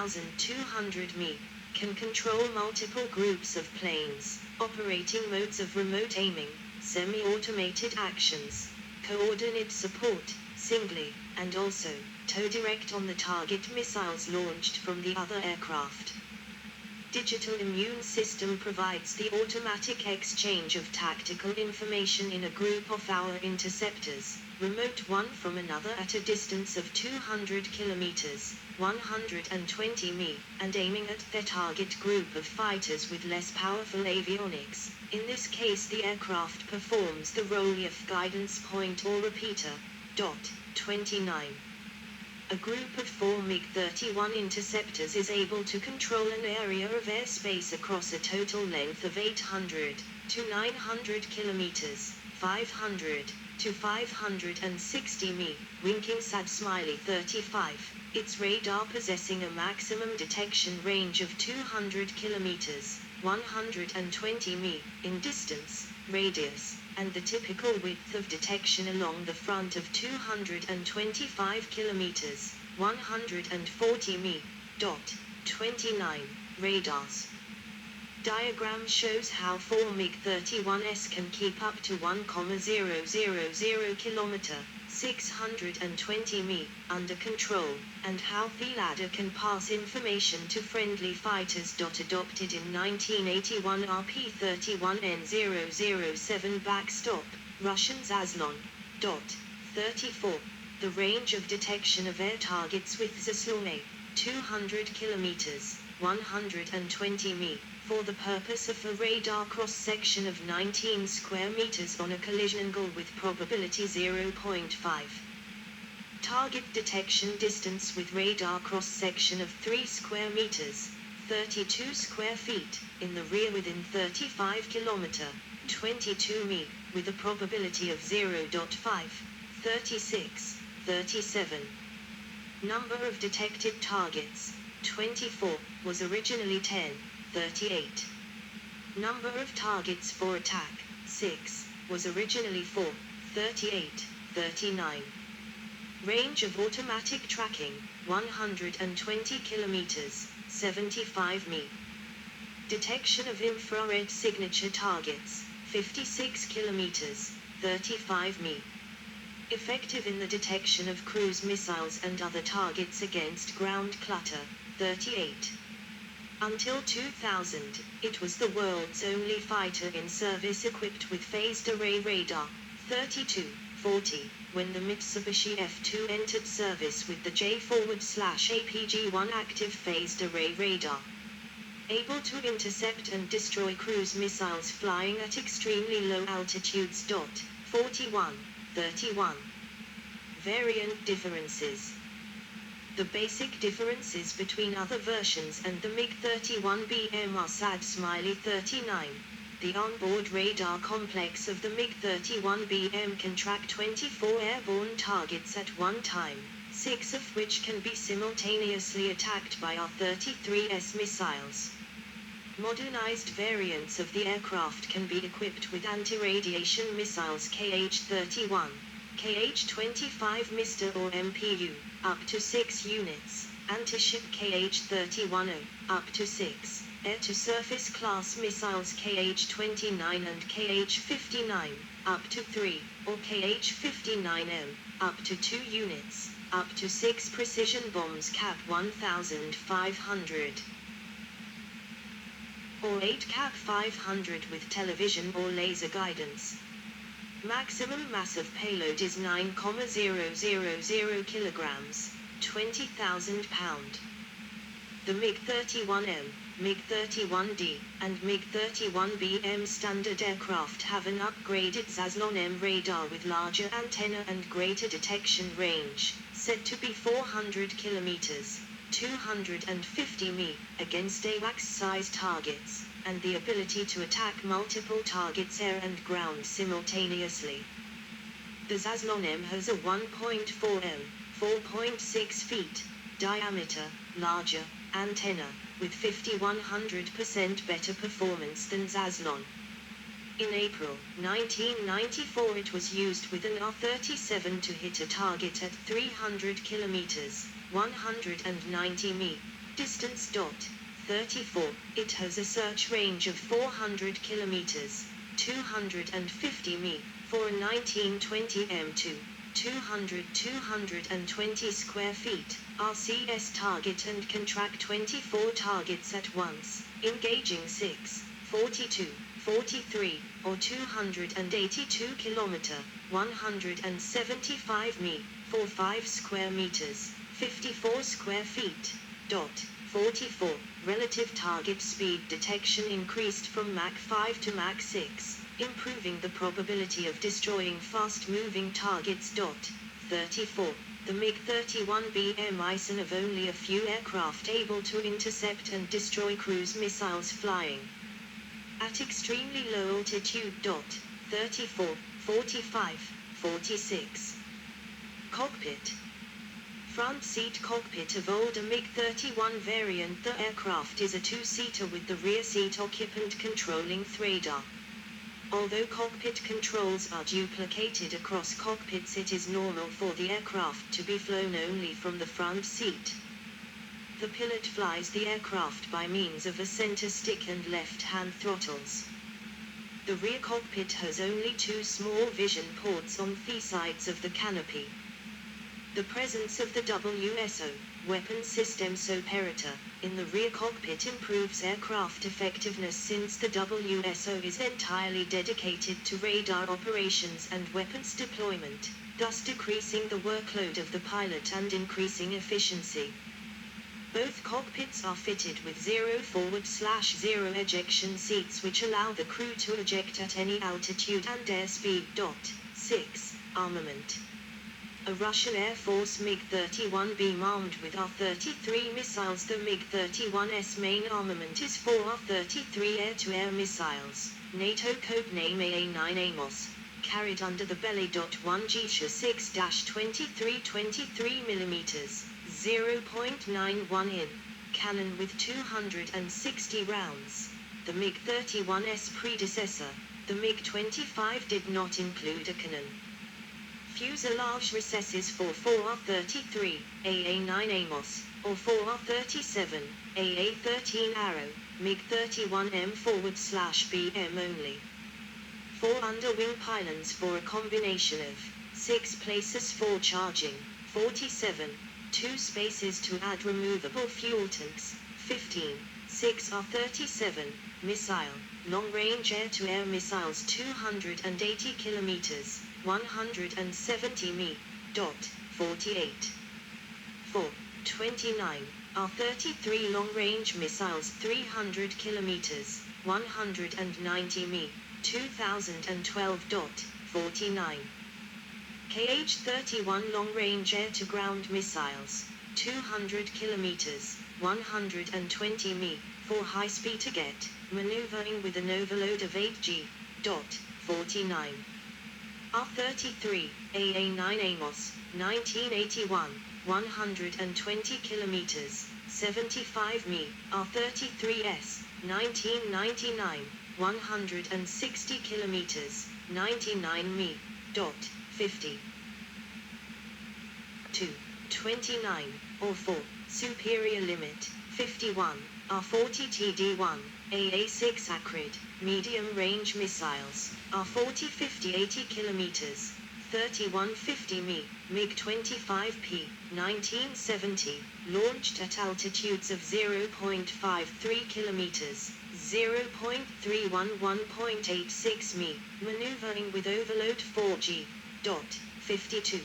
2,200 mi, can control multiple groups of planes, operating modes of remote aiming, semi-automated actions, coordinate support, singly, and also, tow direct on the target missiles launched from the other aircraft. Digital immune system provides the automatic exchange of tactical information in a group of our interceptors, remote one from another at a distance of 200 kilometers, 120 mi, and aiming at their target group of fighters with less powerful avionics. In this case the aircraft performs the role of guidance point or repeater. 29. A group of 4 MiG-31 interceptors is able to control an area of airspace across a total length of 800 to 900 kilometers, 500 to 560 mi, winking SAD Smiley 35, its radar possessing a maximum detection range of 200 kilometers, 120 mi, in distance, radius, and the typical width of detection along the front of 225 kilometers, 140 mi. 29. Radars. Diagram shows how 4 MiG-31s can keep up to 1,000 km, 620 mi, under control, and how the ladder can pass information to friendly fighters. Adopted in 1981 RP-31N007 backstop, Russian Zaslon. 34. The range of detection of air targets with Zaslon A, 200 km, 120 mi, for the purpose of a radar cross-section of 19 square meters on a collision angle with probability 0.5. Target detection distance with radar cross-section of 3 square meters, 32 square feet, in the rear within 35 km, 22 mi, with a probability of 0.5, 36, 37. Number of detected targets, 24, was originally 10, 38. Number of targets for attack, 6, was originally 4, 38, 39. Range of automatic tracking, 120 kilometers, 75 mi. Detection of infrared signature targets, 56 kilometers, 35 mi. Effective in the detection of cruise missiles and other targets against ground clutter, 38. Until 2000, it was the world's only fighter in service equipped with phased array radar, 32, 40, when the Mitsubishi F2 entered service with the J/APG-1 active phased array radar. Able to intercept and destroy cruise missiles flying at extremely low altitudes. 41, 31. Variant differences. The basic differences between other versions and the MiG-31BM are SAD Smiley 39. The onboard radar complex of the MiG-31BM can track 24 airborne targets at one time, 6 of which can be simultaneously attacked by R-33S missiles. Modernized variants of the aircraft can be equipped with anti-radiation missiles KH-31, KH-25 MR or MPU, up to 6 units, anti-ship KH-31O, up to 6, air-to-surface class missiles KH-29 and KH-59, up to 3, or KH-59M, up to 2 units, up to 6 precision bombs CAP 1500, or 8 CAP 500 with television or laser guidance. Maximum mass of payload is 9,000 kilograms, 20,000 pound. The MiG-31M, MiG-31D, and MiG-31BM standard aircraft have an upgraded Zaslon M radar with larger antenna and greater detection range, said to be 400 kilometers, 250 mi, against AWACS-size targets, and the ability to attack multiple targets air and ground simultaneously. The Zaslon M has a 1.4 m, 4.6 feet, diameter, larger, antenna, with 5,100% better performance than Zaslon. In April 1994 it was used with an R-37 to hit a target at 300 kilometers, 190 mi. Distance. 34. It has a search range of 400 kilometers, 250 mi, for a 1920 m2, 220 square feet, RCS target and can track 24 targets at once, engaging 6, 42, 43, or 282 kilometer, 175 mi, for 5 square meters, 54 square feet. 44. Relative target speed detection increased from Mach 5 to Mach 6, improving the probability of destroying fast-moving targets. 34. The MiG-31B is one of only a few aircraft able to intercept and destroy cruise missiles flying at extremely low altitude. 34, 45, 46. Cockpit. Front seat cockpit of older MiG-31 variant. The aircraft is a two-seater with the rear seat occupant controlling radar. Although cockpit controls are duplicated across cockpits, it is normal for the aircraft to be flown only from the front seat. The pilot flies the aircraft by means of a center stick and left-hand throttles. The rear cockpit has only two small vision ports on the sides of the canopy. The presence of the WSO, Weapon Systems Operator, in the rear cockpit improves aircraft effectiveness since the WSO is entirely dedicated to radar operations and weapons deployment, thus decreasing the workload of the pilot and increasing efficiency. Both cockpits are fitted with 0 forward/0 ejection seats which allow the crew to eject at any altitude and airspeed. 6. Armament. A Russian Air Force MiG-31B armed with R-33 missiles. The MiG-31's main armament is 4 R-33 air-to-air missiles, NATO codename AA-9 Amos, carried under the belly. 1 Geisha 6-23 mm, 0.91 in, cannon with 260 rounds. The MiG-31's predecessor, the MiG-25, did not include a cannon. Fuselage recesses for 4R-33, AA-9 Amos, or 4R-37, AA-13 Arrow, MiG-31M forward/BM only. 4 underwing pylons for a combination of 6 places for charging, 47, 2 spaces to add removable fuel tanks, 15, 6 R-37, missile, long-range air-to-air missiles 280 kilometers, 170 mi. 48. 4. 29. R-33 long-range missiles 300 kilometers, 190 mi. 2012. 49. KH-31 long-range air-to-ground missiles, 200 kilometers, 120 mi, for high-speed target, maneuvering with an overload of 8G. 49. R-33, AA-9 Amos, 1981, 120 kilometers, 75 mi. R-33S, 1999, 160 kilometers, 99 mi. 50. 2. 29, or 4, superior limit, 51, R-40 TD1, AA-6 Acrid, medium-range missiles, R-40 50-80 kilometers, 3150 mi, MiG-25P, 1970, launched at altitudes of 0.53 kilometers, 0.311.86 mi, maneuvering with overload 4G. 52.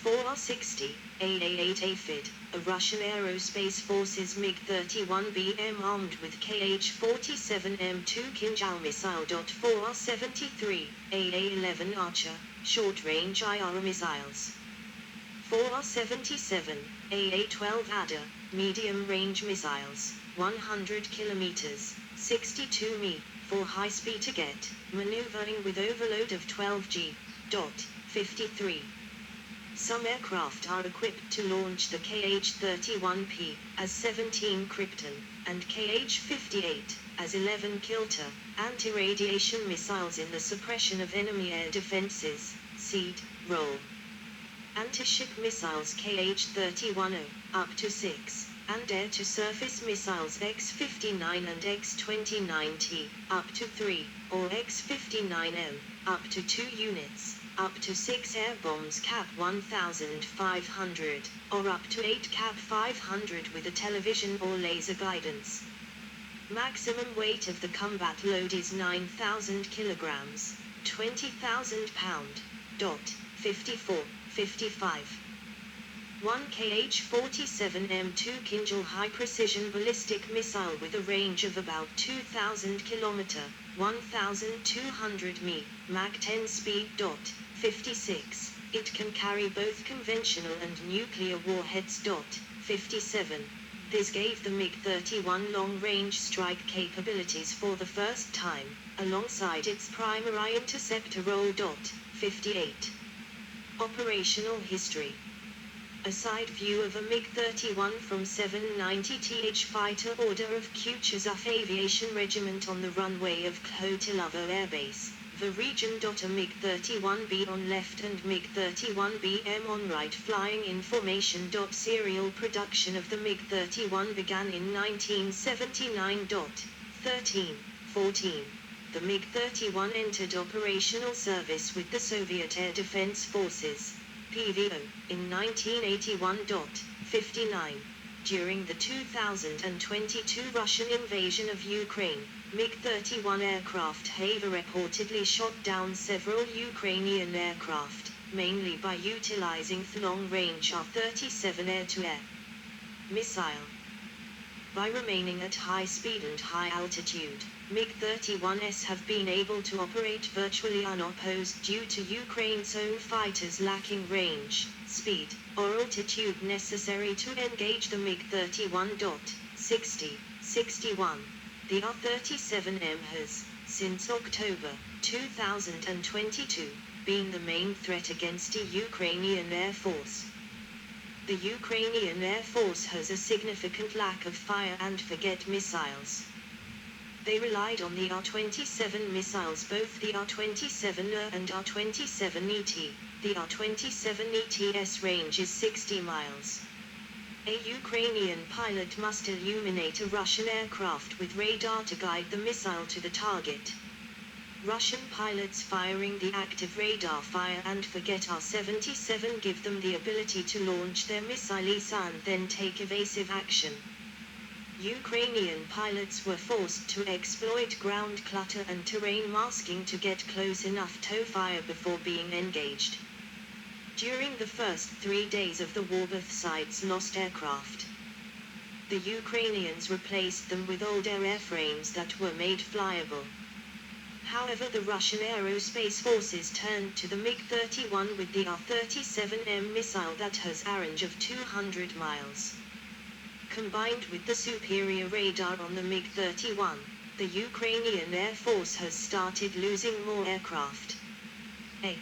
4R-60, AA-8 Aphid, a Russian Aerospace Forces MiG-31BM armed with KH-47M2 Kinjal missile. 4R-73, AA-11 Archer, short-range IR missiles. 4R-77, AA-12 Adder, medium-range missiles, 100 kilometers, 62 mi, for high-speed target, maneuvering with overload of 12G. 53. Some aircraft are equipped to launch the KH-31P as 17 Krypton, and KH-58 as 11 Kilter, anti-radiation missiles in the suppression of enemy air defenses, SEAD, role. Anti-ship missiles KH-31O, up to 6, and air-to-surface missiles X-59 and X-29T, up to 3, or X-59M, up to 2 units, up to 6 air bombs Cap 1500, or up to 8 Cap 500 with a television or laser guidance. Maximum weight of the combat load is 9,000 kilograms, 20,000 pound. 54, 55. 1 Kh-47M 2 Kinjal high-precision ballistic missile with a range of about 2,000 km, 1,200 mi, Mach 10 speed. 56. It can carry both conventional and nuclear warheads. 57. This gave the MiG-31 long-range strike capabilities for the first time, alongside its primary interceptor role. 58. Operational history. A side view of a MiG-31 from 790th Fighter Order of Kutuzov Aviation Regiment on the runway of Khotilovo Air Base, the region. A MiG-31B on left and MiG-31BM on right. Flying information. Serial production of the MiG-31 began in 1979. 13, 14. The MiG-31 entered operational service with the Soviet Air Defense Forces, PVO, in 1981. 59. During the 2022 Russian invasion of Ukraine, MiG-31 aircraft have reportedly shot down several Ukrainian aircraft, mainly by utilizing the long-range R-37 air-to-air missile. By remaining at high speed and high altitude, MiG-31s have been able to operate virtually unopposed due to Ukraine's own fighters lacking range, speed, or altitude necessary to engage the MiG-31. 60, 61. The R-37M has, since October 2022, been the main threat against the Ukrainian Air Force. The Ukrainian Air Force has a significant lack of fire-and-forget missiles. They relied on the R-27 missiles, both the R-27A and R-27ET. The R-27ET's range is 60 miles. A Ukrainian pilot must illuminate a Russian aircraft with radar to guide the missile to the target. Russian pilots firing the active radar fire-and-forget R-77 give them the ability to launch their missiles and then take evasive action. Ukrainian pilots were forced to exploit ground clutter and terrain masking to get close enough to fire before being engaged. During the first 3 days of the war, both sides lost aircraft. The Ukrainians replaced them with older airframes that were made flyable. However, the Russian aerospace forces turned to the MiG-31 with the R-37M missile that has a range of 200 miles. Combined with the superior radar on the MiG-31, the Ukrainian Air Force has started losing more aircraft. A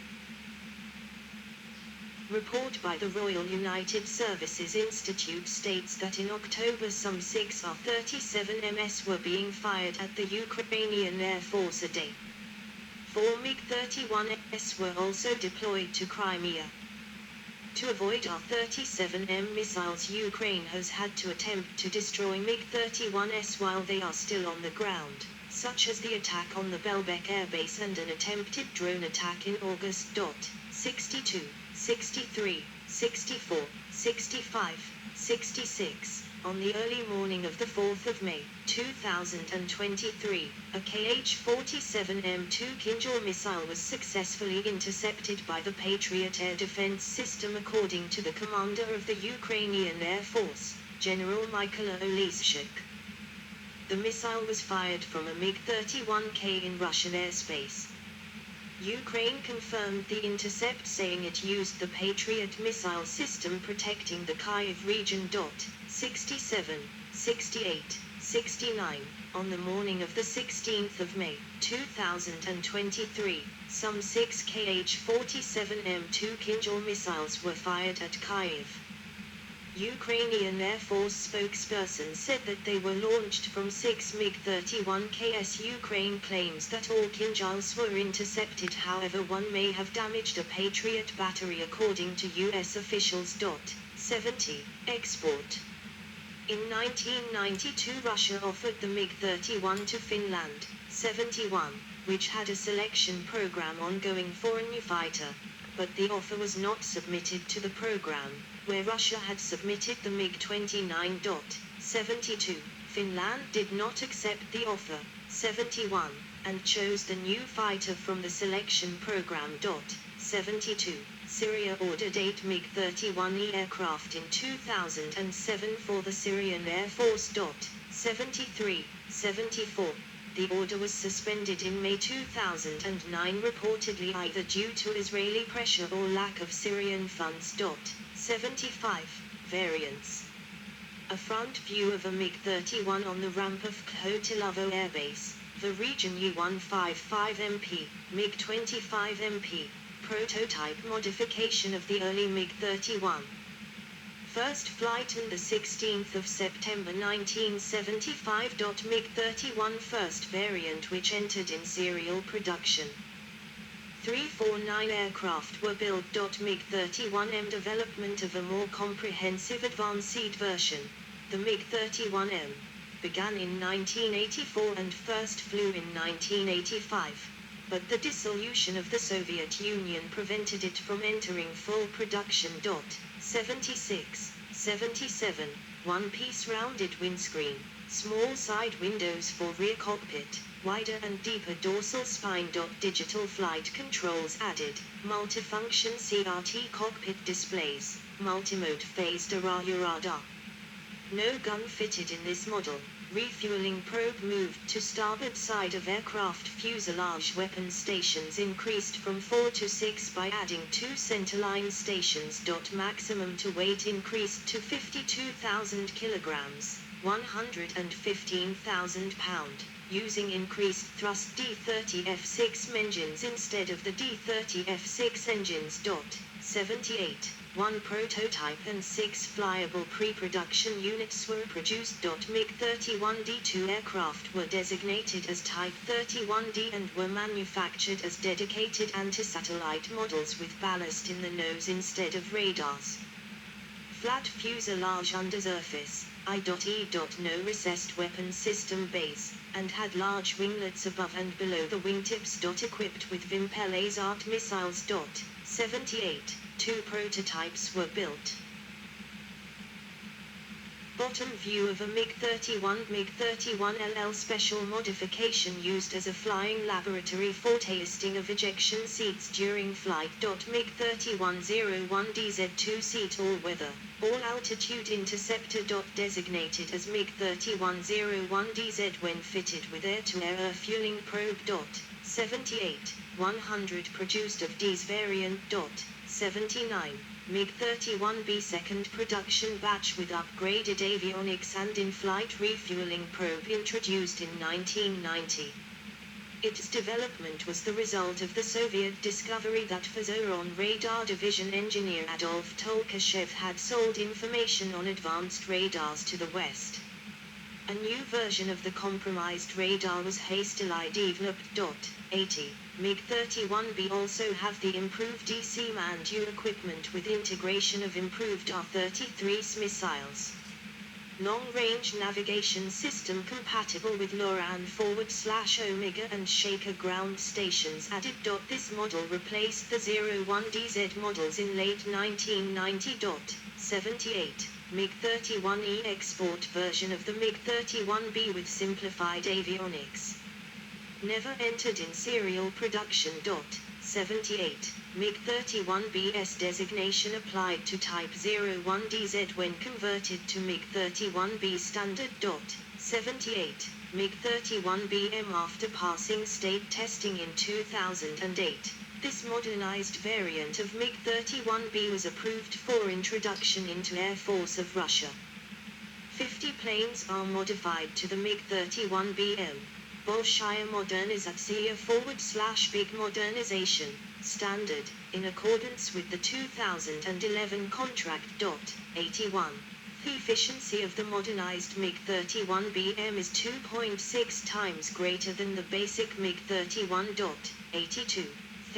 report by the Royal United Services Institute states that in October some 6 R-37MS were being fired at the Ukrainian Air Force a day. 4 MiG-31S were also deployed to Crimea. To avoid R-37M missiles, Ukraine has had to attempt to destroy MiG-31S while they are still on the ground, such as the attack on the Belbek Air Base and an attempted drone attack in August. 62, 63, 64, 65, 66. On the early morning of the 4th of May, 2023, a Kh-47M2 Kinjal missile was successfully intercepted by the Patriot air defense system, according to the commander of the Ukrainian Air Force, General Mikoyan. The missile was fired from a MiG-31K in Russian airspace. Ukraine confirmed the intercept, saying it used the Patriot missile system protecting the Kyiv region. 67, 68, 69. On the morning of the 16th of May, 2023, some 6 Kh-47M2 Kinjal missiles were fired at Kyiv. Ukrainian Air Force spokesperson said that they were launched from 6 MiG-31Ks. Ukraine claims that all Kinjals were intercepted, however one may have damaged a Patriot battery according to U.S. officials. 70. Export. In 1992 Russia offered the MiG-31 to Finland, 71, which had a selection program ongoing for a new fighter. But the offer was not submitted to the program, where Russia had submitted the MiG-29. 72. Finland did not accept the offer, 71, and chose the new fighter from the selection program. 72. Syria ordered 8 MiG-31E aircraft in 2007 for the Syrian Air Force. 73. 74. The order was suspended in May 2009 reportedly either due to Israeli pressure or lack of Syrian funds. 75. Variants. A front view of a MiG-31 on the ramp of Khotilovo Air Base, the region U-155MP, MiG-25MP, prototype modification of the early MiG-31. First flight on the 16th of September 1975. MiG-31 first variant which entered in serial production. 349 aircraft were built. MiG-31M development of a more comprehensive advanced version, the MiG-31M, began in 1984 and first flew in 1985. But the dissolution of the Soviet Union prevented it from entering full production. 76. 77. One-piece rounded windscreen, small side windows for rear cockpit, wider and deeper dorsal spine. Digital flight controls added, multifunction CRT cockpit displays, multimode phased array radar. No gun fitted in this model. Refueling probe moved to starboard side of aircraft. Fuselage weapon stations increased from 4 to 6 by adding 2 centerline stations. Maximum to weight increased to 52,000 kilograms, 115,000 pound, using increased thrust D30F6 engines instead of the D30F6 engines. 78. 1 prototype and 6 flyable pre-production units were produced. MiG-31D2 aircraft were designated as Type 31D and were manufactured as dedicated anti-satellite models with ballast in the nose instead of radars. Flat fuselage undersurface, I.E. No recessed weapon system base, and had large winglets above and below the wingtips. Equipped with Vimpel ASAT missiles. 78. 2 prototypes were built. Bottom view of a MiG-31. MiG-31LL special modification used as a flying laboratory for testing of ejection seats during flight. MiG-3101DZ 2-seat all-weather, all-altitude interceptor. Designated as MiG-3101DZ when fitted with air-to-air refueling probe. 78. 100 produced of D's variant. 79. MiG-31B second production batch with upgraded avionics and in-flight refueling probe introduced in 1990. Its development was the result of the Soviet discovery that Fazoron radar division engineer Adolf Tolkashev had sold information on advanced radars to the West. A new version of the compromised radar was hastily developed. 80. MiG-31B also have the improved DC Mandu equipment with integration of improved R-33s missiles. Long-range navigation system compatible with LORAN/Omega and Shaker ground stations added. This model replaced the 01DZ models in late 1990. 78. MiG-31E export version of the MiG-31B with simplified avionics. Never entered in serial production. 78. MiG-31B's designation applied to Type 01DZ when converted to MiG-31B standard. 78. MiG-31BM after passing state testing in 2008. This modernized variant of MiG-31B was approved for introduction into Air Force of Russia. 50 planes are modified to the MiG-31BM. Bolshaya Modernizatsiya /Big Modernization, standard, in accordance with the 2011 contract. 81. The efficiency of the modernized MiG-31BM is 2.6 times greater than the basic MiG-31. 82.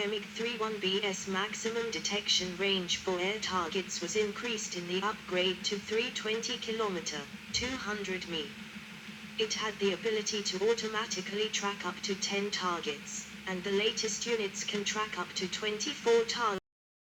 MiG-31B's maximum detection range for air targets was increased in the upgrade to 320 km, 200 mi. It had the ability to automatically track up to 10 targets, and the latest units can track up to 24 targets.